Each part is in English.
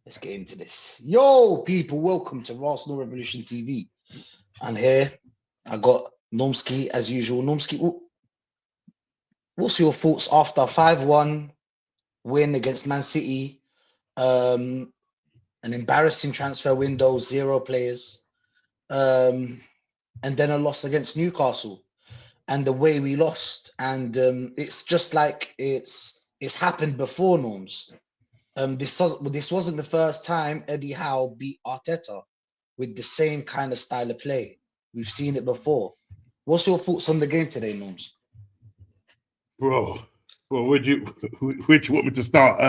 Let's get into this. Yo, people, welcome to Arsenal Revolution TV. And here I got Normski as usual. Normski, what's your thoughts after 5-1 win against Man City? An embarrassing transfer window, 0 players, and then a loss against Newcastle, and the way we lost. And it's just like it's happened before, Norms. This wasn't the first time Eddie Howe beat Arteta with the same kind of style of play. We've seen it before. What's your thoughts on the game today, Norms? Bro, where do you want me to start?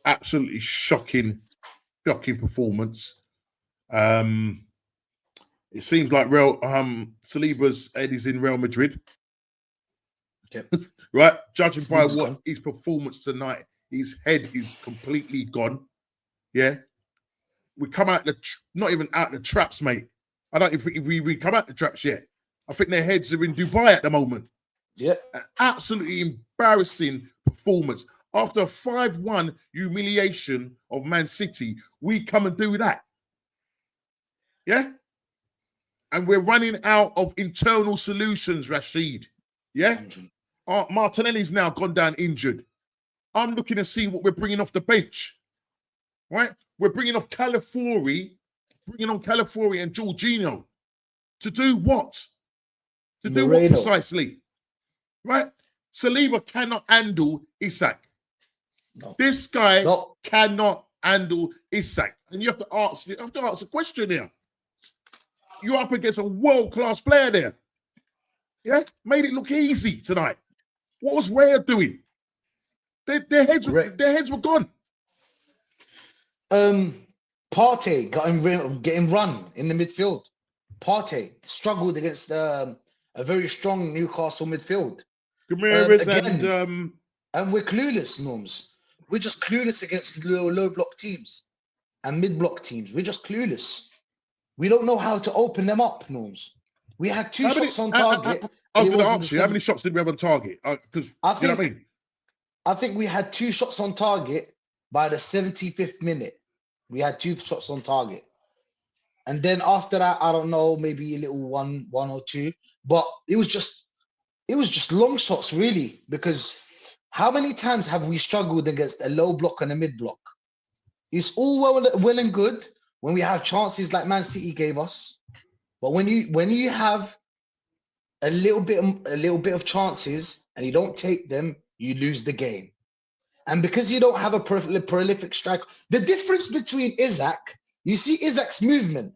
Absolutely shocking performance. It seems like Saliba's head is in Real Madrid. Yep. Right? Judging by Saliba's what gone. his performance tonight, his head is completely gone. Yeah. We come out not even out the traps, mate. I don't think we come out the traps yet. I think their heads are in Dubai at the moment. Yeah. An absolutely embarrassing performance. After a 5-1 humiliation of Man City, we come and do that. Yeah? And we're running out of internal solutions, Rashid. Yeah? Martinelli's now gone down injured. I'm looking to see what we're bringing off the bench. Right? We're bringing off Calafiori, and Jorginho. To do what? To do what precisely? Right? Saliba cannot handle Isak. No. This guy cannot handle Isak. And you have to ask a question here. You're up against a world-class player there. Yeah? Made it look easy tonight. What was Raya doing? Their heads were gone. Partey getting run in the midfield. Partey struggled against a very strong Newcastle midfield. And we're clueless, Norms. We're just clueless against low block teams and mid block teams. We're just clueless. We don't know how to open them up, Norms. We had 2 shots on target. I was going to ask you, how many shots did we have on target? Because you know what I mean? I think we had 2 shots on target by the 75th minute. We had 2 shots on target. And then after that, I don't know, maybe a little one or 2. But it was just long shots, really, because how many times have we struggled against a low block and a mid block? It's all well and good when we have chances like Man City gave us, but when you have a little bit of chances and you don't take them, you lose the game. And because you don't have a prolific striker, the difference between Isak, you see Isak's movement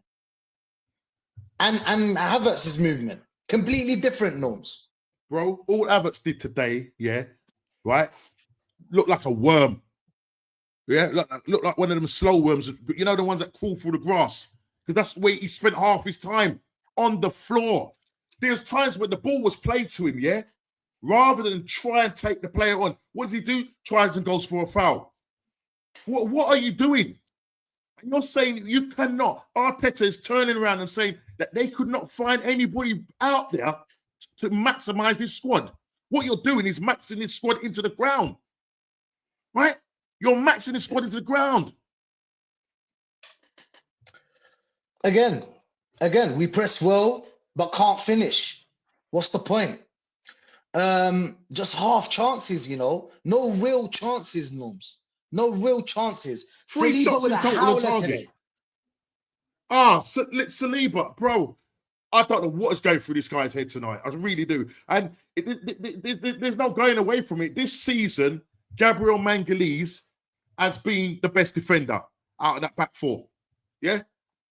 and Havertz's movement, completely different, Norms. Bro, all Havertz did today, yeah, right, looked like a worm. Yeah, look like one of them slow worms. You know, the ones that crawl through the grass. Because that's where he spent half his time, on the floor. There's times when the ball was played to him, yeah? Rather than try and take the player on. What does he do? Tries and goes for a foul. What are you doing? And you're saying you cannot. Arteta is turning around and saying that they could not find anybody out there to maximize this squad. What you're doing is maxing this squad into the ground. Right? You're maxing the squad into the ground. Again, we press well, but can't finish. What's the point? Just half chances, you know. No real chances, Norms. No real chances. 3 shots with a howler today. Saliba, bro. I don't know what is going through this guy's head tonight. I really do. And there's no going away from it. This season, Gabriel Magalhaes has been the best defender out of that back 4. Yeah?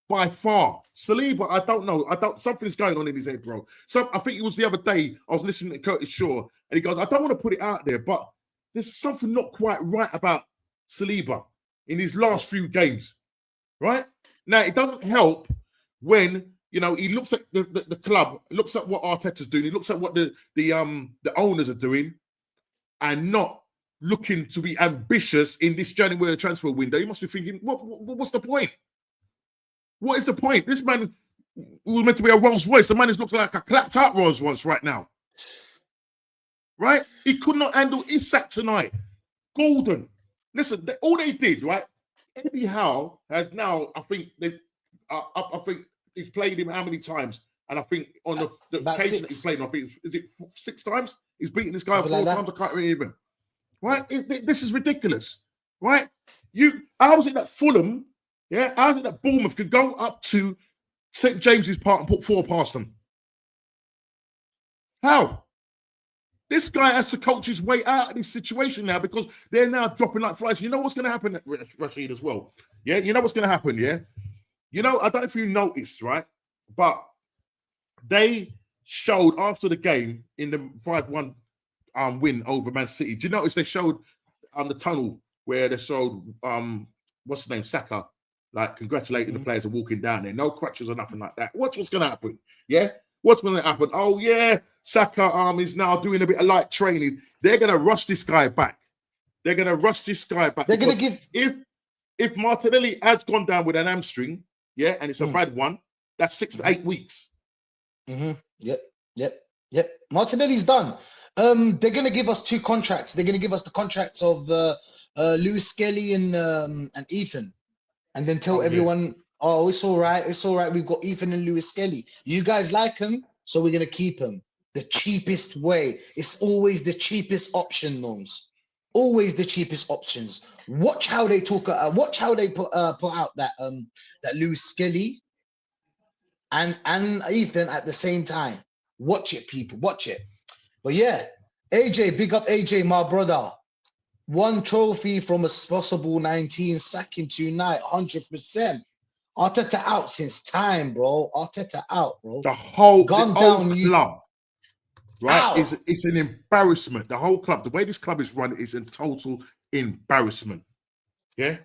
By far. Saliba, I don't know. Something's going on in his head, bro. So I think it was the other day, I was listening to Curtis Shaw, and he goes, I don't want to put it out there, but there's something not quite right about Saliba in his last few games. Right? Now, it doesn't help when, you know, he looks at the club, looks at what Arteta's doing, he looks at what the owners are doing, and not looking to be ambitious in this January transfer window. You must be thinking, what's the point? What is the point? This man was meant to be a Rolls Royce. The man is looking like a clapped out Rolls Royce right now. Right? He could not handle Isak tonight. Golden. Listen, all they did, right? Eddie Howe has now, I think I think he's played him how many times? And I think on the occasion that he's played, I think is it 6 times? He's beaten this guy something 4 times. I can't remember. Right? This is ridiculous. Right? How was it that Fulham, how is it that Bournemouth could go up to St. James's Park and put 4 past them? How? This guy has to coach his way out of this situation now because they're now dropping like flies. You know what's going to happen, Rashid, as well? Yeah, you know what's going to happen, yeah? You know, I don't know if you noticed, right? But they showed after the game in the 5-1 win over Man City. Do you notice they showed the tunnel where they showed, what's his name, Saka, like congratulating the players and walking down there. No crutches or nothing like that. What's going to happen? Yeah? What's going to happen? Oh, yeah, Saka is now doing a bit of light training. They're going to rush this guy back. They're going to rush this guy back. They're going to give... If Martinelli has gone down with an hamstring, and it's a bad one, that's 6 to 8 weeks. Yep. Martinelli's done. They're going to give us 2 contracts. They're going to give us the contracts of Lewis Skelly and Ethan. And then tell everyone... Oh, it's all right. It's all right. We've got Ethan and Lewis Skelly. You guys like him, so we're going to keep him. The cheapest way. It's always the cheapest option, Norms. Always the cheapest options. Watch how they talk. Watch how they put out that Lewis Skelly and Ethan at the same time. Watch it, people. Watch it. But yeah, AJ, big up AJ, my brother. 1 trophy from a possible 19, sacking tonight, 100%. Arteta out since time, bro. Arteta out, bro. The whole club, right? It's an embarrassment. The whole club, the way this club is run, is a total embarrassment. Yeah.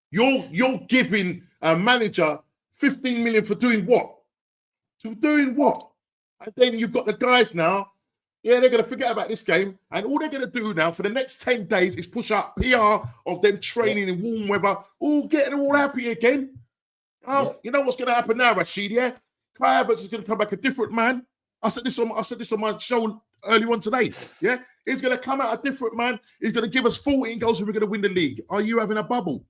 You're giving a manager 15 million for doing what? And then you've got the guys now. Yeah, they're going to forget about this game. And all they're going to do now for the next 10 days is push out PR of them training in warm weather, getting all happy again. You know what's going to happen now, Rashid, yeah? Kai Havertz is going to come back a different man. I said this on my show earlier on today, yeah? He's going to come out a different man. He's going to give us 14 goals and we're going to win the league. Are you having a bubble?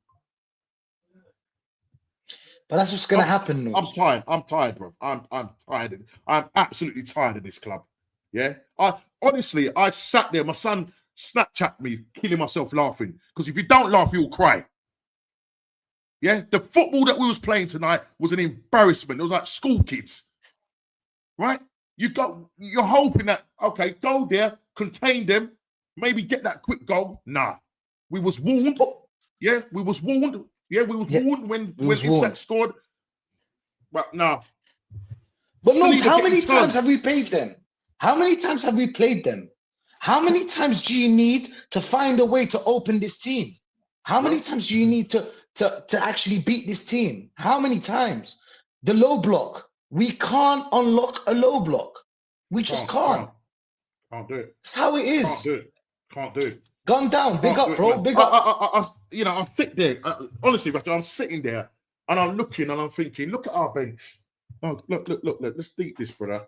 But that's what's going to happen, Norms. I'm tired, bro. I'm tired. I'm absolutely tired of this club. Yeah, I sat there. My son Snapchat me, killing myself laughing because if you don't laugh, you'll cry. Yeah, the football that we was playing tonight was an embarrassment. It was like school kids, right? You're hoping that go there, contain them, maybe get that quick goal. Nah, we was warned. Yeah, we was warned. Yeah, we was warned when Isak scored. But no. But Norms, how many times have we played them? How many times have we played them? How many times do you need to find a way to open this team? How many times do you need to actually beat this team? How many times? The low block. We can't unlock a low block. We just can't. Can't do it. That's how it is. Can't do it. Gun down. Big up, bro. Big up. I sit there. Honestly, I'm sitting there and I'm looking and I'm thinking, look at our bench. Oh, look. Let's deep this, brother.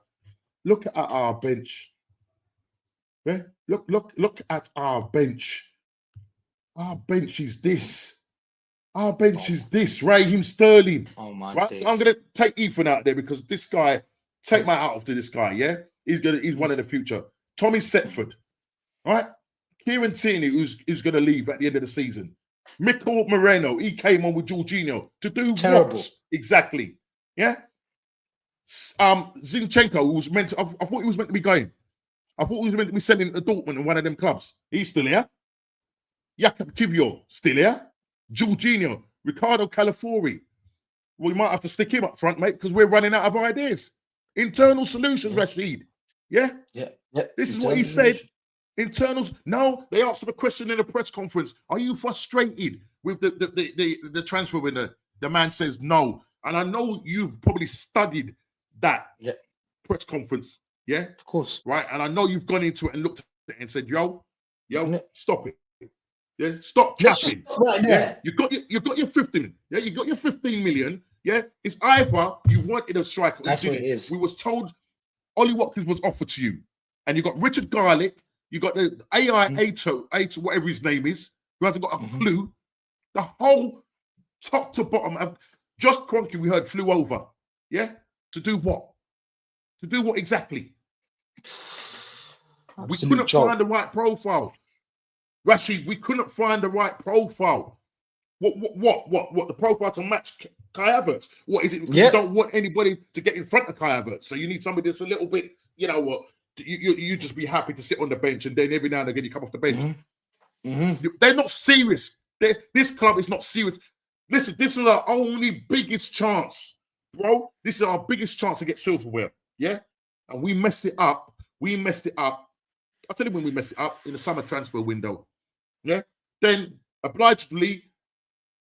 Look at our bench. Yeah, look at our bench. Our bench is this. Our bench is this. Raheem Sterling. Oh my days. I'm gonna take Ethan out there because this guy. Take my hat off to this guy. Yeah, he's one of the future. Tommy Setford. All right. Kieran Tierney, who's gonna leave at the end of the season. Mikel Moreno. He came on with Jorginho to do what exactly? Yeah. Zinchenko, who was meant to, I thought he was meant to be going. I thought he was meant to be sending to Dortmund in one of them clubs. He's still here. Jakub Kiwior, still here. Jorginho, Ricardo Calafiori. We might have to stick him up front, mate, because we're running out of ideas. Internal solutions, Rashid. Yeah? Yeah. This is what he said. Internals. No, they asked him a question in a press conference. Are you frustrated with the transfer window? The man says no. And I know you've probably studied that press conference, of course, right? And I know you've gone into it and looked at it and said, "Yo, stop it, stop capping." Right there. You got your 15, you got your 15 million, It's either you wanted a striker. That's what it is. We was told Ollie Watkins was offered to you, and you got Richard Garlick, you got the AI Ato, whatever his name is, who hasn't got a clue, The whole top to bottom. Josh Kroenke, we heard, flew over. Yeah? To do what? To do what exactly? We couldn't find the right profile. Rashid, we couldn't find the right profile. What? The profile to match Kai Havertz? What is it? Because you don't want anybody to get in front of Kai Havertz. So you need somebody that's a little bit, you know what, you just be happy to sit on the bench and then every now and again you come off the bench. They're not serious. This club is not serious. Listen, this is our only biggest chance, bro. This is our biggest chance to get silverware. Yeah? And we messed it up. I'll tell you when we messed it up, in the summer transfer window. Yeah? Then, obligedly,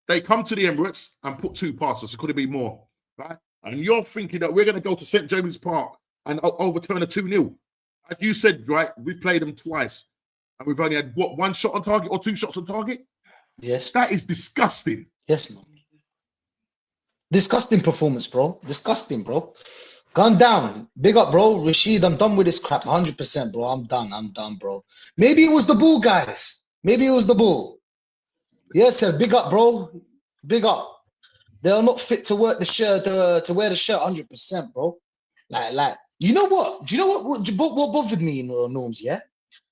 they come to the Emirates and put 2 past us. It could have been more. Right? And you're thinking that we're going to go to St. James's Park and overturn a 2-0. As you said, right, we played them twice. And we've only had, what, 1 shot on target or 2 shots on target? Yes. That is disgusting. Yes, man. Disgusting performance, bro. Disgusting, bro. Gone down. Big up, bro. Rashid, I'm done with this crap. 100%, bro. I'm done, bro. Maybe it was the ball, guys. Maybe it was the ball. Yes, sir. Big up, bro. Big up. They are not fit to work the shirt, to wear the shirt 100%, bro. Like, you know what? Do you know what bothered me, Norms, yeah?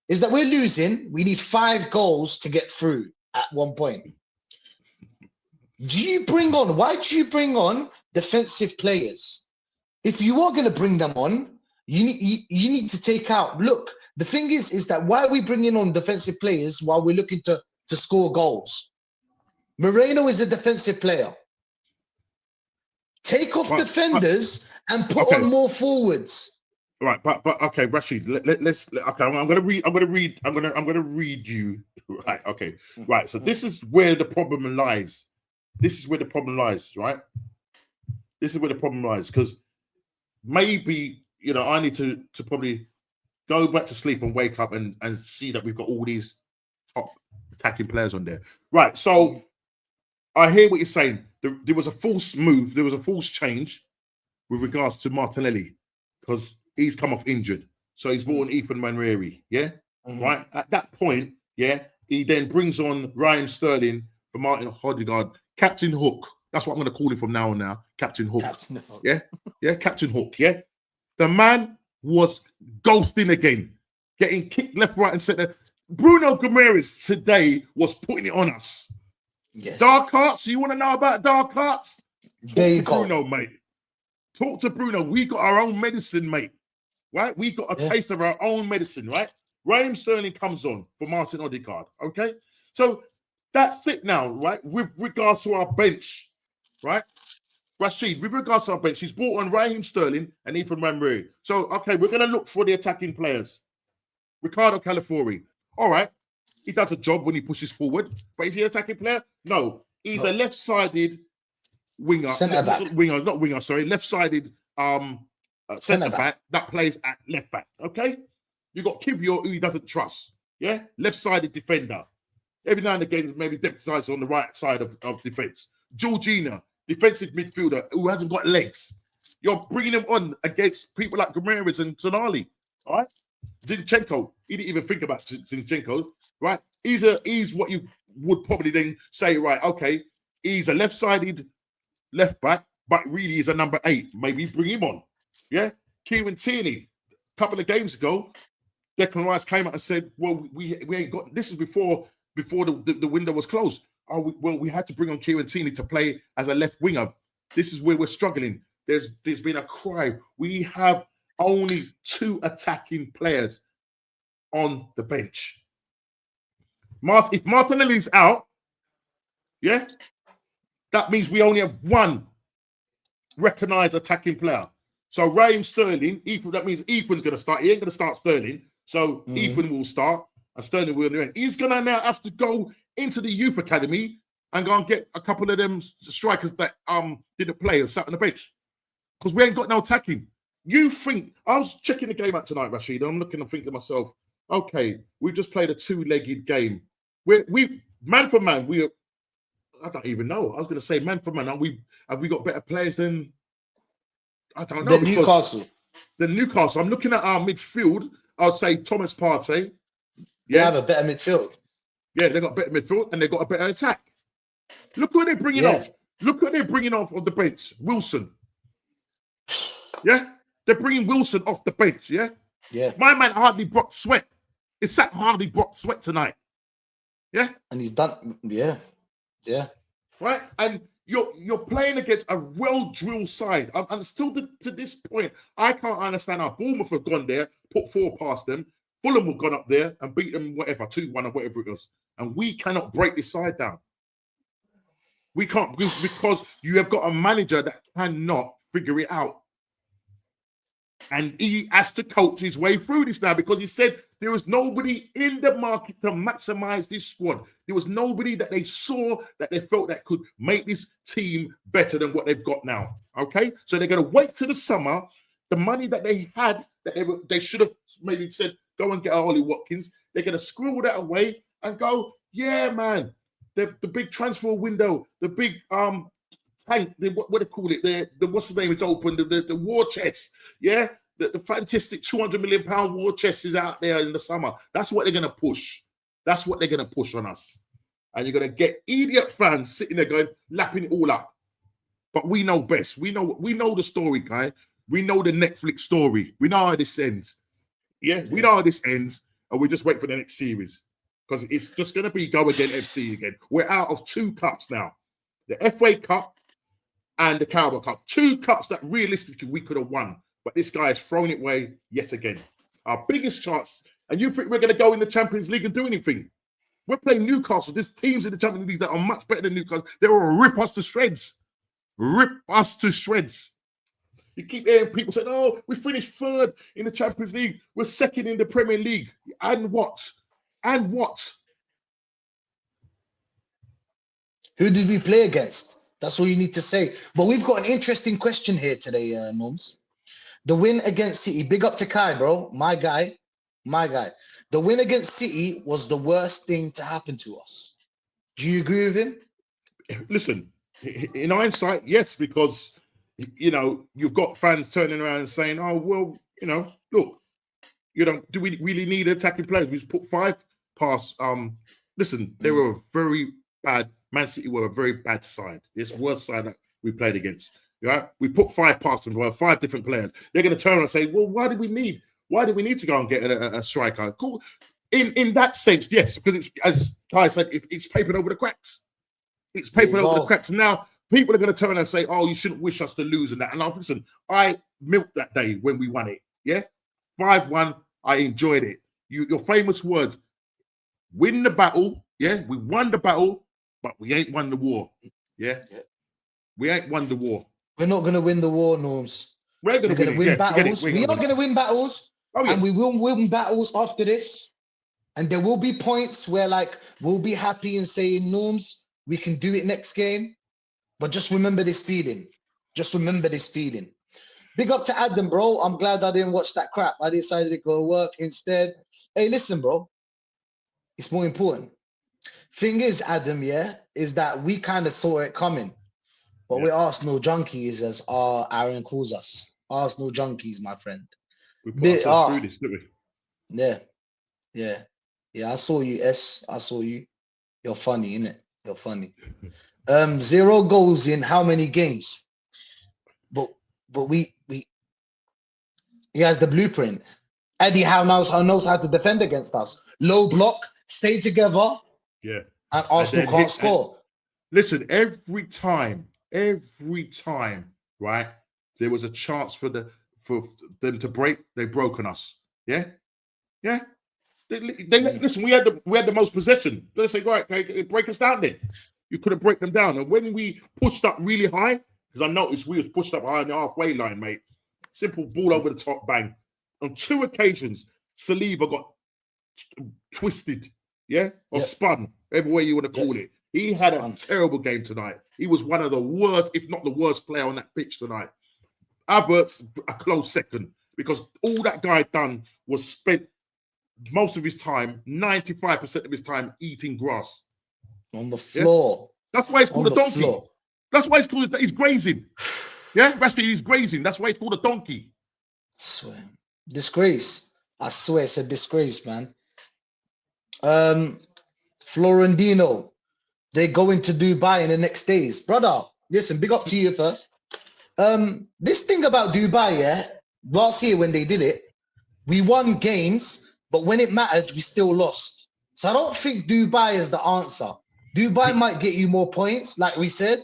Is that we're losing. We need 5 goals to get through at one point. Why do you bring on defensive players? If you are going to bring them on, you need to take out. Look, the thing is that why are we bringing on defensive players while we're looking to score goals? Moreno is a defensive player. Take off defenders and put on more forwards. Right, but okay, Rashid. Let's okay. I'm gonna read you. Right, okay, right. So this is where the problem lies. Right? This is where the problem lies because maybe, you know, I need to probably go back to sleep and wake up and see that we've got all these top attacking players on there. Right. So I hear what you're saying. There was a false move. There was a false change with regards to Martinelli because he's come off injured. So he's brought on Ethan Manrieri. Yeah. Right. At that point, yeah, he then brings on Raheem Sterling for Martin Odegaard. Captain Hook. That's what I'm going to call him from now on now. Captain Hook. Yeah? Yeah, Captain Hook. Yeah? The man was ghosting again. Getting kicked left, right, and centre. Bruno Guimaraes today was putting it on us. Yes. Dark arts. You want to know about dark arts? There you go. Bruno, mate. Talk to Bruno. We got our own medicine, mate. Right? We got a taste of our own medicine, right? Raheem Sterling comes on for Martin Odegaard. Okay? So that's it now, right? With regards to our bench, right? Rashid, with regards to our bench, he's brought on Raheem Sterling and Ethan Manrieri. So, okay, we're going to look for the attacking players. Ricardo Calafiori. All right. He does a job when he pushes forward. But is he an attacking player? No. He's a left-sided winger. Centre-back. Left-sided centre-back that plays at left-back. Okay? You got Kivior, who he doesn't trust. Yeah? Left-sided defender. Every now and again, maybe deputized on the right side of defense. Georgina, defensive midfielder who hasn't got legs. You're bringing him on against people like Guimaraes and Tonali. All right? Zinchenko, he didn't even think about Zinchenko, right? He's what you would probably then say, right, okay, he's a left-sided left back, but really is a number 8. Maybe bring him on. Yeah? Kieran Tierney, a couple of games ago, Declan Rice came out and said, well, we ain't got, this is before the window was closed. We had to bring on Kieran Tierney to play as a left winger. This is where we're struggling. There's been a cry. We have only 2 attacking players on the bench. If Martinelli's out, yeah, that means we only have 1 recognised attacking player. So Raheem Sterling, that means Ethan's going to start. He ain't going to start Sterling. So Ethan will start and Sterling will end. He's going to now have to go into the youth academy and go and get a couple of them strikers that didn't play and sat on the bench because we ain't got no attacking. You think I was checking the game out tonight, Rashid, and I'm looking and thinking to myself, okay, we just played a 2-legged game. We man for man, I don't even know. I was going to say man for man. Have we got better players than I don't know? The Newcastle. I'm looking at our midfield. I'd say Thomas Partey. They have a better midfield. Yeah, they got better midfield and they got a better attack. Look who they're bringing off. Look who they're bringing off the bench. Wilson. Yeah? They're bringing Wilson off the bench, yeah? Yeah. My man hardly brought sweat. Isak hardly brought sweat tonight. Yeah? And he's done, yeah. Right? And you're playing against a well-drilled side. And still to this point, I can't understand how Bournemouth have gone there, put 4 past them. Fulham have gone up there and beat them, whatever, 2-1 or whatever it was. And we cannot break this side down. We can't, because you have got a manager that cannot figure it out. And he has to coach his way through this now, because he said there was nobody in the market to maximize this squad. There was nobody that they saw that they felt that could make this team better than what they've got now. Okay? So they're going to wait till the summer. The money that they had, that they should have maybe said, go and get Ollie Watkins. They're going to scribble that away and go, yeah, man, the big transfer window, the big tank, what do they call it? The what's the name? It's open. The war chest, yeah. The fantastic £200 million war chest is out there in the summer. That's what they're going to push. That's what they're going to push on us. And you're going to get idiot fans sitting there going, lapping it all up. But we know best. We know the story, guy. We know the Netflix story. We know how this ends. Yeah, we know how this ends, and we just wait for the next series, because it's just going to be Go Again FC again. We're out of 2 cups now, the FA Cup and the Carabao Cup. 2 cups that realistically we could have won, but this guy has thrown it away yet again. Our biggest chance, and you think we're going to go in the Champions League and do anything? We're playing Newcastle. There's teams in the Champions League that are much better than Newcastle. They will rip us to shreds. Rip us to shreds. You keep hearing people saying, oh, we finished 3rd in the Champions League. We're 2nd in the Premier League. And what? And what? Who did we play against? That's all you need to say. But we've got an interesting question here today, Norms. The win against City. Big up to Kai, bro. My guy. The win against City was the worst thing to happen to us. Do you agree with him? Listen, in hindsight, yes, because, you've got fans turning around and saying, oh, well, look, do we really need attacking players? We just put 5 past. Listen, they were a very bad, Man City were a very bad side. It's worst side that we played against. Right? We put 5 past them, 5 different players. They're going to turn around and say, well, why do we need to go and get a striker? Cool. In that sense, yes, because it's, as Kai said, it's papered over the cracks. It's papered over the cracks. Now, people are going to turn and say, oh, you shouldn't wish us to lose and that. And listen, I milked that day when we won it. Yeah? 5-1, I enjoyed it. Your famous words, win the battle. Yeah? We won the battle, but we ain't won the war. Yeah? We ain't won the war. We're not going to win the war, Norms. We're going to win battles. We are going to win battles. Oh, yeah. And we will win battles after this. And there will be points where, we'll be happy and saying, Norms, we can do it next game. But just remember this feeling. Just remember this feeling. Big up to Adam, bro. I'm glad I didn't watch that crap. I decided to go work instead. Hey, listen, bro. It's more important. Thing is, Adam, is that we kind of saw it coming. But we're Arsenal junkies, as Aaron calls us. Arsenal junkies, my friend. We put ourselves through this, didn't we? Yeah, I saw you, S. I saw you. You're funny, innit? You're funny. 0 goals in how many games? But he has the blueprint. Eddie Howe knows how to defend against us. Low block, stay together. Yeah. And Arsenal can't score. Listen, every time, right, there was a chance for them to break, they've broken us. Yeah? Yeah? Listen, we had the most possession. They say, right, okay, break us down then. You couldn't break them down. And when we pushed up really high, because I noticed we was pushed up high on the halfway line, mate. Simple ball over the top, bang. On 2 occasions, Saliba got twisted, or spun, every way you want to call it. He had a terrible game tonight. He was one of the worst, if not the worst player on that pitch tonight. Havertz, a close second, because all that guy done was spent most of his time, 95% of his time, eating grass. On the floor. Yeah? That's why it's called a donkey. Floor. That's why it's called, he's grazing. Yeah, he's grazing. That's why it's called a donkey. I swear. Disgrace. I swear it's a disgrace, man. Florentino. They're going to Dubai in the next days. Brother, listen, big up to you first. This thing about Dubai, yeah, last year when they did it, we won games, but when it mattered, we still lost. So I don't think Dubai is the answer. Dubai might get you more points, like we said.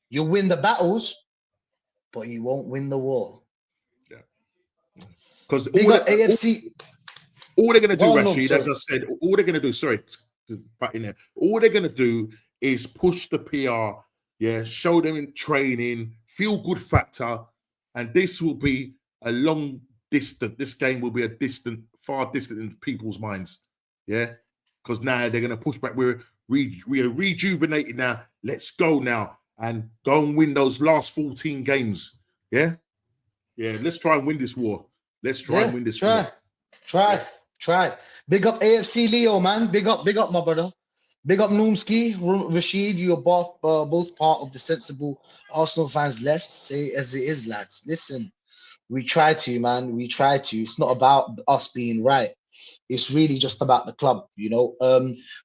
You'll win the battles, but you won't win the war. Yeah. Because Big up AFC. All they're going to do, Well, no, Rashid, as sorry. I said, all they're going to do, sorry, back in there, all they're going to do is push the PR, yeah, show them in training, feel good factor, and this will be a long distant. This game will be a distant, far distant in people's minds, yeah, because now they're going to push back. We're rejuvenated now. Let's go now and go and win those last 14 games, yeah. Let's try and win this war. Let's try and win this war. Try. Big up AFC Leo, man. Big up, my brother. Big up Noomski, Rashid. You're both part of the sensible Arsenal fans left. Say as it is, lads. Listen, we try to, man. We try to. It's not about us being right. It's really just about the club, you know.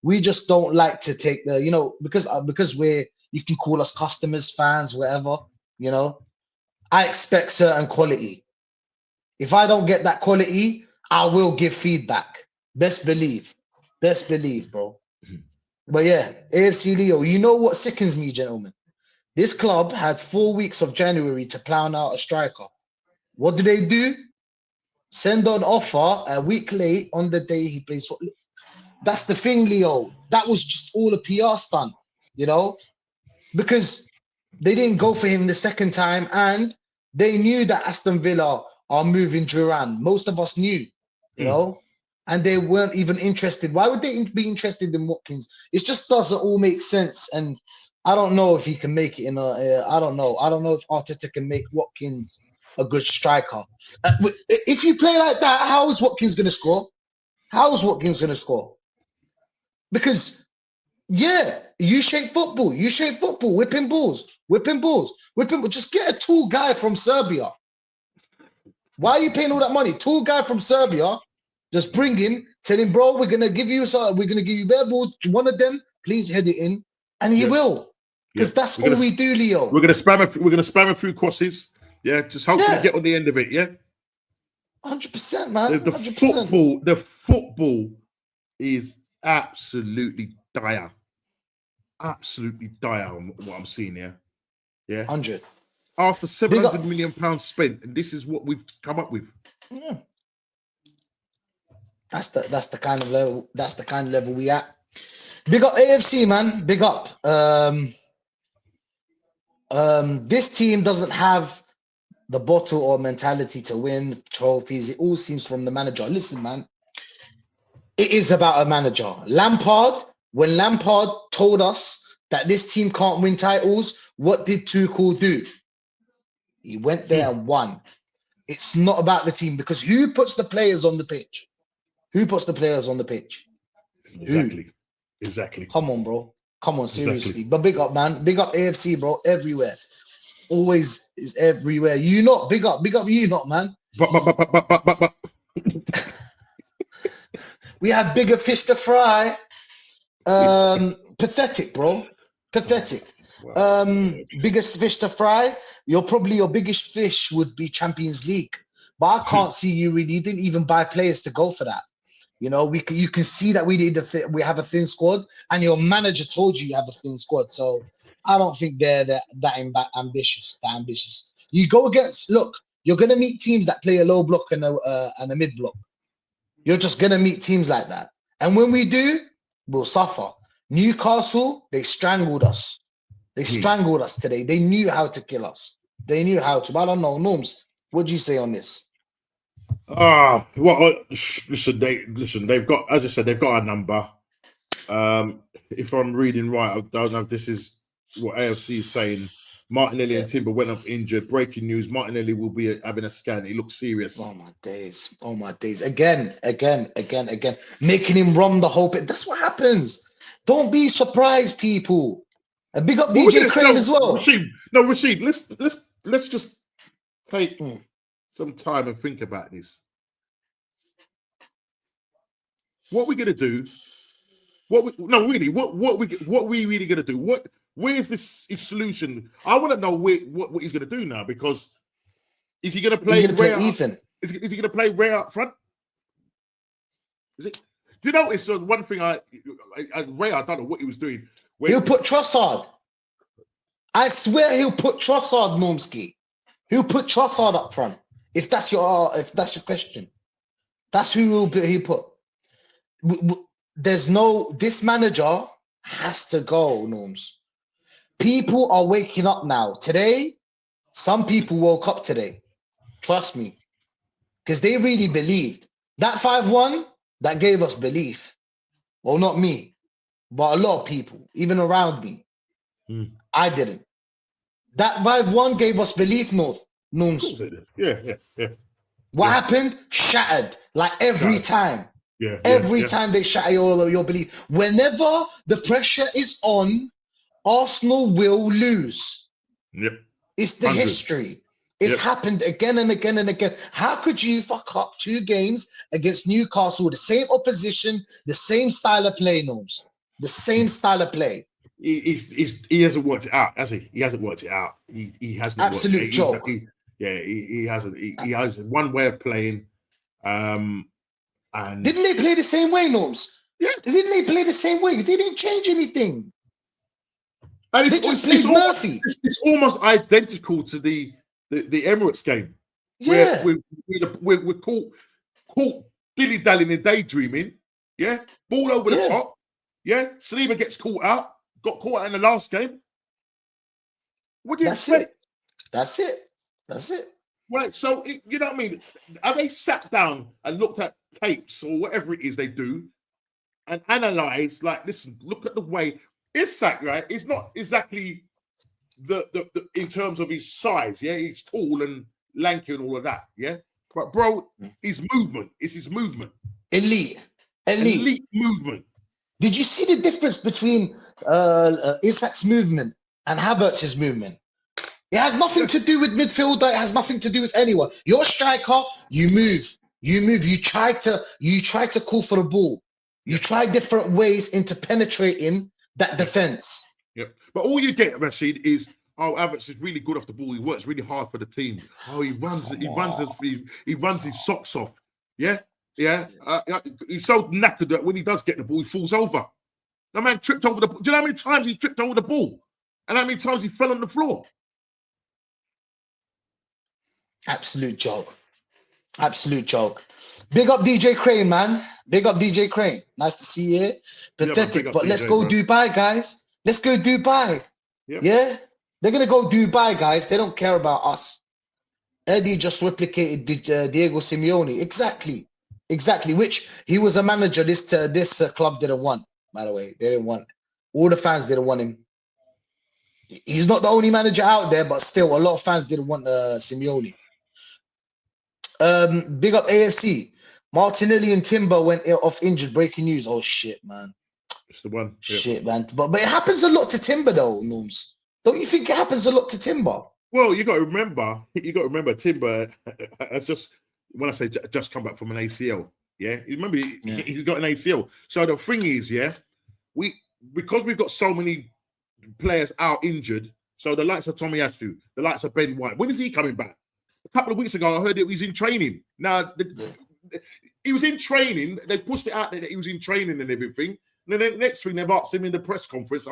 We just don't like to take the, you know, because you can call us customers, fans, whatever, you know. I expect certain quality. If I don't get that quality, I will give feedback. Best believe, bro. But yeah, AFC Leo, you know what sickens me, gentlemen? This club had 4 weeks of January to plan out a striker. What do? Send on offer a week late on the day he plays. That's the thing, Leo. That was just all a PR stunt, you know, because they didn't go for him the second time, and they knew that Aston Villa are moving Duran. Most of us knew, you know, and they weren't even interested. Why would they be interested in Watkins? It just doesn't all make sense. And I don't know if he can make it in a. I don't know. I don't know if Arteta can make Watkins a good striker. If you play like that, how is Watkins going to score? How is Watkins going to score? Because U-shaped football, whipping balls. Just get a tall guy from Serbia. Why are you paying all that money? Tall guy from Serbia, just bring him, tell him, bro, we're gonna give you bare balls. One of them, please head it in, and he will, because that's all we do, Leo. We're gonna spam him through crosses. Yeah, just hopefully get on the end of it. Yeah, 100%, man. The football is absolutely dire. Absolutely dire on what I'm seeing here. Yeah. 100. After £700 million spent, and this is what we've come up with. Yeah. That's the kind of level. That's the kind of level we at. Big up AFC, man. Big up. This team doesn't have the bottle or mentality to win trophies. It all seems from the manager. Listen, man. It is about a manager. Lampard, when Lampard told us that this team can't win titles, what did Tuchel do? He went there and won. It's not about the team, because who puts the players on the pitch? Exactly. Come on, bro. Come on, seriously. But big up, man. Big up AFC, bro. Everywhere. Always is everywhere. You not big up you not, man. But. We have bigger fish to fry. Pathetic, bro. Pathetic. Wow. Biggest fish to fry. Your biggest fish would be Champions League. But I can't see you really. You didn't even buy players to go for that. You know, you can see that we have a thin squad, and your manager told you have a thin squad. So I don't think they're that ambitious. You go against. Look, you're gonna meet teams that play a low block and a mid block. You're just gonna meet teams like that, and when we do, we'll suffer. Newcastle, they strangled us. They strangled us today. They knew how to kill us. They knew how to. But I don't know, Norms. What do you say on this? Listen. They've got, as I said, they've got a number. If I'm reading right, I don't know if this is what AFC is saying. Martinelli and Timber went off injured. Breaking news: Martinelli will be having a scan. He looks serious. Oh my days! Again. Making him run the whole bit. That's what happens. Don't be surprised, people. And big up DJ Crane as well. Rashid. Let's just take some time and think about this. What we're gonna do No, really, what we really gonna do? Where's this solution? I want to know what he's gonna do now, because is he gonna play Ethan? Is he gonna play Ray up front? Is it? Do you notice one thing? Ray, I don't know what he was doing. He'll put Trossard. I swear he'll put Trossard, Normski. He'll put Trossard up front. If that's your question, that's who he'll put. This manager has to go, Norms. People are waking up now. Today, some people woke up today. Trust me. Because they really believed. That 5-1, that gave us belief. Well, not me, but a lot of people, even around me. I didn't. That 5-1 gave us belief, Norms. Yeah. What happened? Shattered. Like every time. Every time they shatter your belief. Whenever the pressure is on, Arsenal will lose. Yep. It's the 100. history. It's happened again and again and again. How could you fuck up 2 games against Newcastle, the same opposition, the same style of play, Norms? The same style of play. He hasn't worked it out, has he? He hasn't worked it out. He hasn't. Absolute joke. He hasn't. He has one way of playing. And didn't they play the same way, Norms? Yeah. Didn't they play the same way? They didn't change anything. And they just played Murphy. It's almost identical to the Emirates game. Yeah. We're caught dilly-dallying and daydreaming. Yeah. Ball over the top. Yeah. Saliba gets caught out. Got caught out in the last game. What do you expect? That's it. Right. So, you know what I mean? Are they sat down and looked at tapes or whatever it is they do and analyze, like, listen, look at the way Isak, right? It's not exactly the in terms of his size. Yeah. He's tall and lanky and all of that. Yeah. But, bro, his movement is his movement. Elite movement. Did you see the difference between Isak's movement and Havertz's movement? It has nothing to do with midfielder. It has nothing to do with anyone. You're a striker. You move. You try to call for the ball. You try different ways into penetrating that defense. Yep. But all you get, Rashid, is Havertz is really good off the ball. He works really hard for the team. He runs his socks off. Yeah. Yeah, he's so knackered that when he does get the ball, he falls over. The man tripped over the ball. Do you know how many times he tripped over the ball? And how many times he fell on the floor? Absolute joke. Big up DJ Crane, man. Big up DJ Crane. Nice to see you here. Pathetic, but let's go Dubai, guys. Let's go Dubai. Yep. Yeah? They're going to go Dubai, guys. They don't care about us. Eddie just replicated Diego Simeone. Exactly, which he was a manager this club didn't want, by the way. They didn't want. All the fans didn't want him. He's not the only manager out there, but still, a lot of fans didn't want Simeone. Big up AFC. Martinelli and Timber went off injured. Breaking news. Oh, shit, man. It's the one. Shit, man. But it happens a lot to Timber, though, Norms. Don't you think it happens a lot to Timber? Well, you got to remember, Timber has just... When I say just come back from an ACL, yeah, remember he's got an ACL. So the thing is, because we've got so many players out injured. So the likes of Tomiyasu, the likes of Ben White, when is he coming back? A couple of weeks ago, I heard that he was in training. Now he was in training. They pushed it out there that he was in training and everything. And then the next thing they've asked him in the press conference,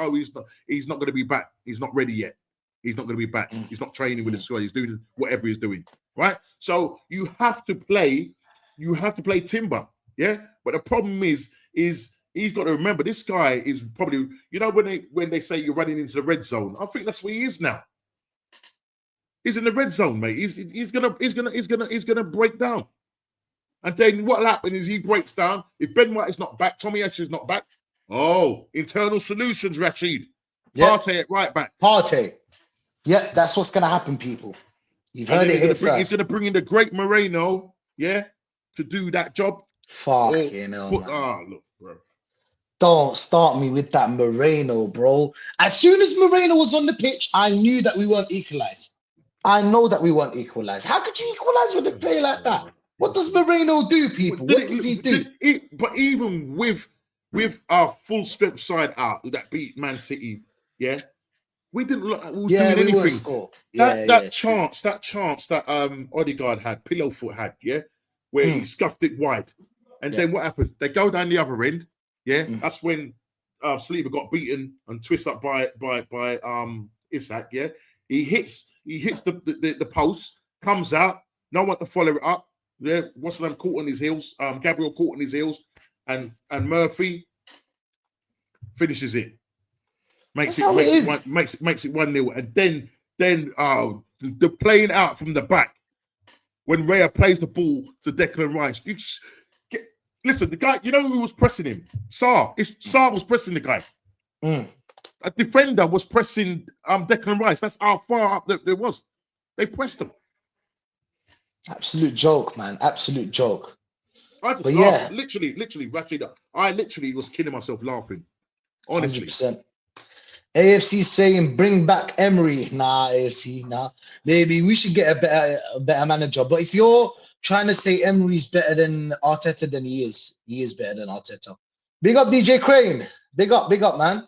he's not going to be back. He's not ready yet. He's not going to be back. He's not training with the squad. He's doing whatever he's doing. Right, so you have to play Timber, yeah. But the problem is he's got to remember this guy is probably, you know, when they say you're running into the red zone, I think that's where he is now. He's in the red zone, mate. He's gonna break down, and then what'll happen is he breaks down. If Ben White is not back, Tomiyasu is not back. Oh, internal solutions, Rashid. Partey at right back. Partey. Yeah, that's what's gonna happen, people. You've heard it here first. He's going to bring in the great Moreno, yeah, to do that job. Fucking hell, look, bro. Don't start me with that Moreno, bro. As soon as Moreno was on the pitch, I knew that we weren't equalized. I know that we weren't equalized. How could you equalize with a player like that? What does Moreno do, people? What does he do? But even with with our full strength side out that beat Man City, yeah, we didn't look like we was Yeah, doing we won't anything. score. That chance that Odegaard had, Pillowfoot had, yeah, where he scuffed it wide. And then what happens? They go down the other end, yeah. That's when Saliba got beaten and twisted up by Isak, yeah. He hits the post, comes out, no one to follow it up. Yeah, what's them caught on his heels? Gabriel caught on his heels, and Murphy finishes it. Makes it 1-0. And then the playing out from the back when Raya plays the ball to Declan Rice. Listen, the guy, you know who was pressing him? Sarr. Sarr was pressing the guy. A defender was pressing Declan Rice. That's how far up there was. They pressed him. Absolute joke, man. Absolute joke. I just laughed. Literally, Rashid, I literally was killing myself laughing. Honestly. 100%. AFC saying bring back Emery. Nah, AFC, nah. Maybe we should get a better manager. But if you're trying to say Emery's better than Arteta, then he is. He is better than Arteta. Big up DJ Crane. Big up, man.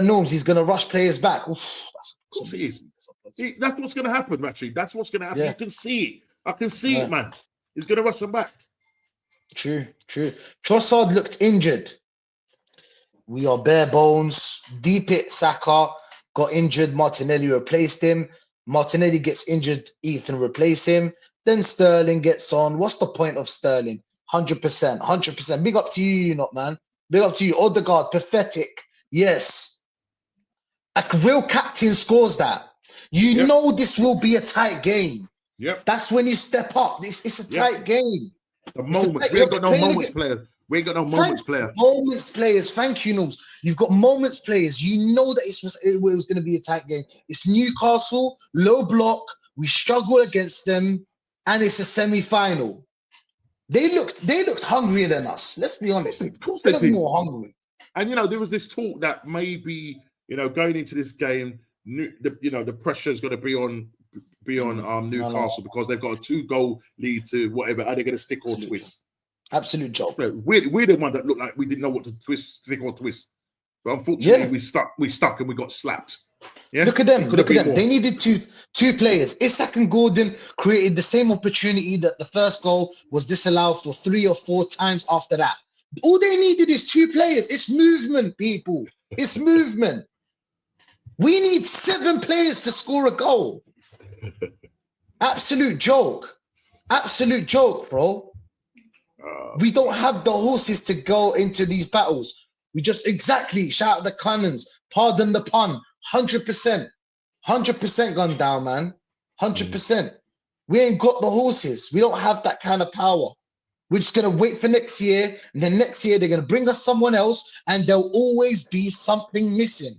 Norms, he's gonna rush players back. Oof, of course he is. That's what's gonna happen, actually. That's what's gonna happen. Yeah. You can see it. I can see it, man. He's gonna rush them back. True. Trossard looked injured. We are bare bones. Deep it, Saka got injured. Martinelli replaced him. Martinelli gets injured. Ethan replaced him. Then Sterling gets on. What's the point of Sterling? 100%. Big up to you, man. Big up to you. Odegaard, pathetic. Yes. A real captain scores that. You know this will be a tight game. Yep. That's when you step up. It's a tight game. The moments. We ain't got no moments player. We ain't got no moments player. Moments players. Thank you, Knowles. You've got moments players. You know that it was going to be a tight game. It's Newcastle, low block. We struggle against them, and it's a semi-final. They looked hungrier than us. Let's be honest. Of course they did. More hungry. And there was this talk that maybe going into this game, the pressure is going to be on Newcastle because they've got a 2-goal lead to whatever. Are they going to stick or twist? Absolute joke. We're the one that looked like we didn't know what to stick or twist. But unfortunately, we stuck and we got slapped. Yeah? Look at them. They needed two players. Isak and Gordon created the same opportunity that the first goal was disallowed for 3 or 4 times after that. All they needed is 2 players. It's movement, people. It's movement. We need 7 players to score a goal. Absolute joke, bro. We don't have the horses to go into these battles. We just shout at the cannons. Pardon the pun. 100%. 100% gone down, man. 100%. We ain't got the horses. We don't have that kind of power. We're just going to wait for next year. And then next year, they're going to bring us someone else. And there'll always be something missing.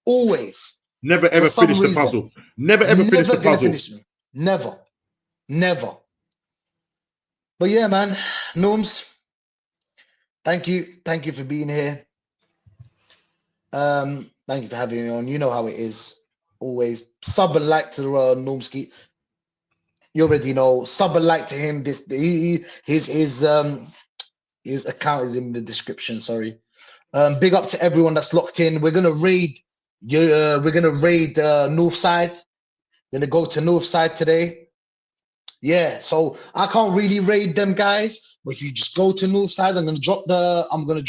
Always. Never, ever finish the puzzle. Never, ever finish the puzzle. Never. But yeah, man. Norms, thank you. Thank you for being here. Thank you for having me on. You know how it is. Always sub and like to Normski. You already know. Sub and like to him. His account is in the description. Sorry. Big up to everyone that's locked in. We're gonna raid. We're gonna raid Northside. Gonna go to Northside today. Yeah, so I can't really raid them guys, but if you just go to Northside, I'm gonna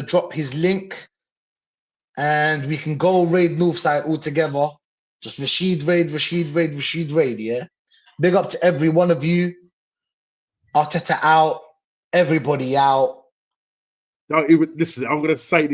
drop his link, and we can go raid Northside all together. Just Rashid raid, yeah. Big up to every one of you. Arteta out, everybody out. Listen, I'm gonna say this.